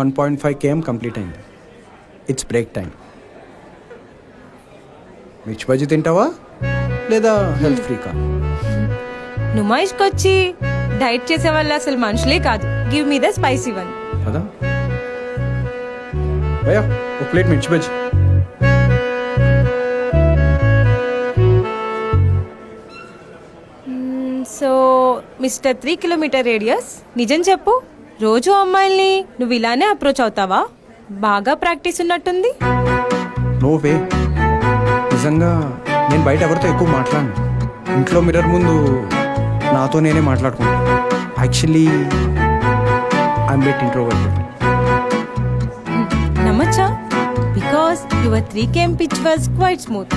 1.5 km complete అయింది. It's break time. మిర్చి బజ్జీ తింటావా లేదా హెల్త్ ఫ్రీకా? నుమాయిష్కి వచ్చి డైట్ చేసే వాళ్ళు అసలు మనుషులే కాదు. Give me the spicy one. కదా భయ్యా, ఒక plate mirchi bajji. So mister 3 kilometre radius, నిజం చెప్పు, రోజు అమ్మాయిల్ని నువ్వు ఇలానే అప్రోచ్ అవుతావా? బాగా ప్రాక్టీస్ ఉన్నట్టుంది. No way. నిజంగా నేను బయట ఎవరితో ఎక్కువ మాట్లాడను. ఇంట్లో మిర్రర్ ముందు నాతో నేనే మాట్లాడుకుంటాను. Actually I'm bit introverted. నమ్మచ్చా? Because your 3 km pitch was quite smooth.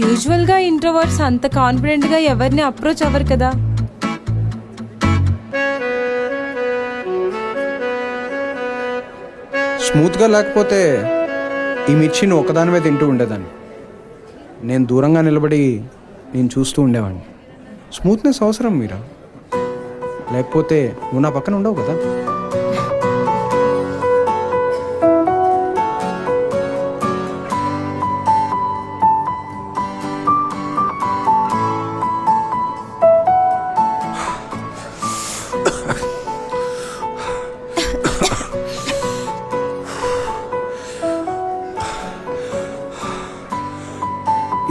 యూజువల్గా ఇంట్రోవర్ట్స్ అంత కాన్ఫిడెంట్గా ఎవరిని అప్రోచ్ అవ్వరు కదా. స్మూత్గా లేకపోతే ఈ మిర్చిని ఒకదానివే తింటూ ఉండేదాన్ని. నేను దూరంగా నిలబడి నేను చూస్తూ ఉండేవాడిని. స్మూత్నెస్ అవసరం మీరా, లేకపోతే నువ్వు నా పక్కన ఉండవు కదా.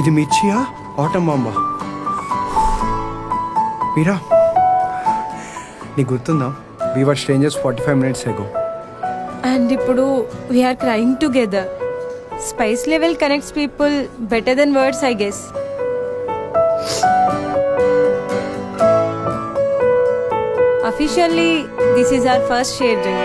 ఇది మిర్చియా ఆటం బాంబా? మీరా, నీకు గుర్తుందా? We were strangers 45 minutes ago. And ఇప్పుడు we are crying together. Spice level connects people better than words, I guess. Officially, this is our first share drink.